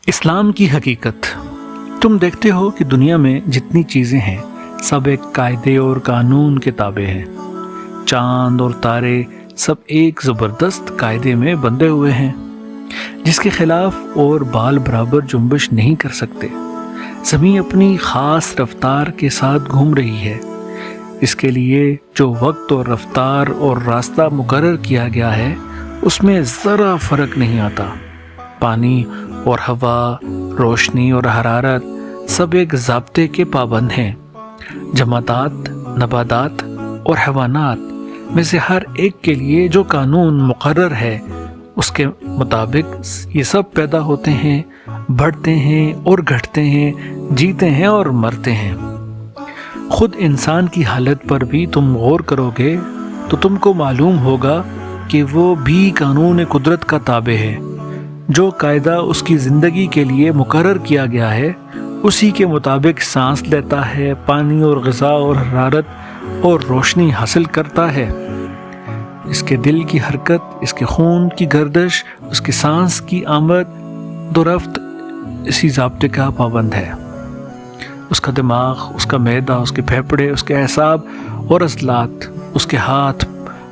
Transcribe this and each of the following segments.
اسلام کی حقیقت۔ تم دیکھتے ہو کہ دنیا میں جتنی چیزیں ہیں سب ایک قاعدے اور قانون کے تابع ہیں۔ چاند اور تارے سب ایک زبردست قاعدے میں بندھے ہوئے ہیں جس کے خلاف اور بال برابر جنبش نہیں کر سکتے۔ زمین اپنی خاص رفتار کے ساتھ گھوم رہی ہے۔ اس کے لیے جو وقت اور رفتار اور راستہ مقرر کیا گیا ہے اس میں ذرا فرق نہیں آتا۔ پانی اور ہوا، روشنی اور حرارت سب ایک ضابطے کے پابند ہیں۔ جمادات، نباتات اور حیوانات میں سے ہر ایک کے لیے جو قانون مقرر ہے اس کے مطابق یہ سب پیدا ہوتے ہیں، بڑھتے ہیں اور گھٹتے ہیں، جیتے ہیں اور مرتے ہیں۔ خود انسان کی حالت پر بھی تم غور کرو گے تو تم کو معلوم ہوگا کہ وہ بھی قانون قدرت کا تابع ہے۔ جو قاعدہ اس کی زندگی کے لیے مقرر کیا گیا ہے اسی کے مطابق سانس لیتا ہے، پانی اور غذا اور حرارت اور روشنی حاصل کرتا ہے۔ اس کے دل کی حرکت، اس کے خون کی گردش، اس کی سانس کی آمد و رفت اسی ضابطے کا پابند ہے۔ اس کا دماغ، اس کا معدہ، اس کے پھیپھڑے، اس کے اعصاب اور عضلات، اس کے ہاتھ،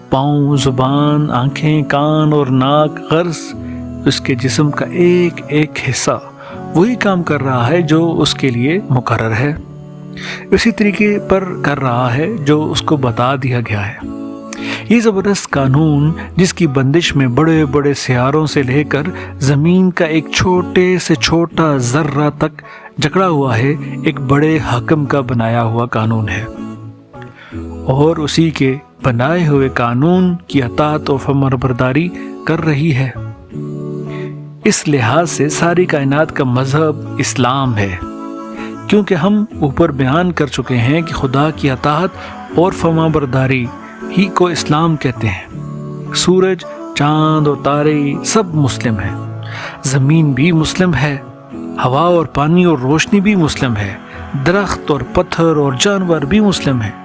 پاؤں، زبان، آنکھیں، کان اور ناک، غرض اس کے جسم کا ایک ایک حصہ وہی کام کر رہا ہے جو اس کے لیے مقرر ہے، اسی طریقے پر کر رہا ہے جو اس کو بتا دیا گیا ہے۔ یہ زبردست قانون جس کی بندش میں بڑے بڑے سیاروں سے لے کر زمین کا ایک چھوٹے سے چھوٹا ذرہ تک جکڑا ہوا ہے، ایک بڑے حاکم کا بنایا ہوا قانون ہے، اور اسی کے بنائے ہوئے قانون کی اطاعت و فرمانبرداری کر رہی ہے۔ اس لحاظ سے ساری کائنات کا مذہب اسلام ہے، کیونکہ ہم اوپر بیان کر چکے ہیں کہ خدا کی اطاعت اور فرمانبرداری ہی کو اسلام کہتے ہیں۔ سورج، چاند اور تارے سب مسلم ہیں، زمین بھی مسلم ہے، ہوا اور پانی اور روشنی بھی مسلم ہے، درخت اور پتھر اور جانور بھی مسلم ہیں،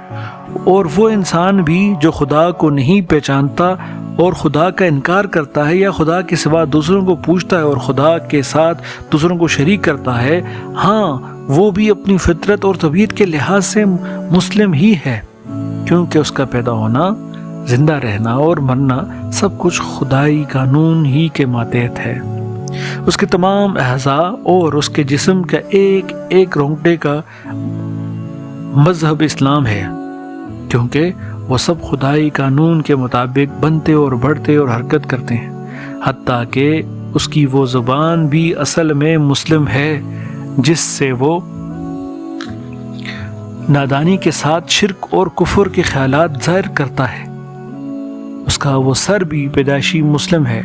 اور وہ انسان بھی جو خدا کو نہیں پہچانتا اور خدا کا انکار کرتا ہے یا خدا کے سوا دوسروں کو پوچھتا ہے اور خدا کے ساتھ دوسروں کو شریک کرتا ہے، ہاں وہ بھی اپنی فطرت اور طبیعت کے لحاظ سے مسلم ہی ہے، کیونکہ اس کا پیدا ہونا، زندہ رہنا اور مرنا سب کچھ خدائی قانون ہی کے ماتحت ہے۔ اس کے تمام اعضاء اور اس کے جسم کا ایک ایک رونگٹے کا مذہب اسلام ہے، کیونکہ وہ سب خدائی قانون کے مطابق بنتے اور بڑھتے اور حرکت کرتے ہیں، حتیٰ کہ اس کی وہ زبان بھی اصل میں مسلم ہے جس سے وہ نادانی کے ساتھ شرک اور کفر کے خیالات ظاہر کرتا ہے۔ اس کا وہ سر بھی پیدائشی مسلم ہے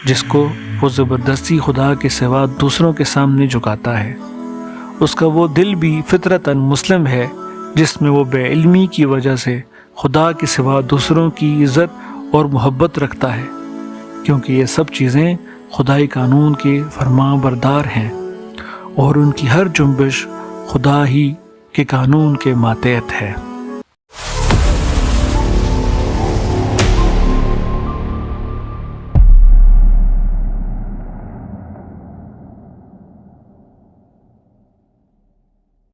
جس کو وہ زبردستی خدا کے سوا دوسروں کے سامنے جھکاتا ہے۔ اس کا وہ دل بھی فطرتاً مسلم ہے جس میں وہ بے علمی کی وجہ سے خدا کے سوا دوسروں کی عزت اور محبت رکھتا ہے، کیونکہ یہ سب چیزیں خدائی قانون کے فرمان بردار ہیں اور ان کی ہر جنبش خدا ہی کے قانون کے ماتحت ہے۔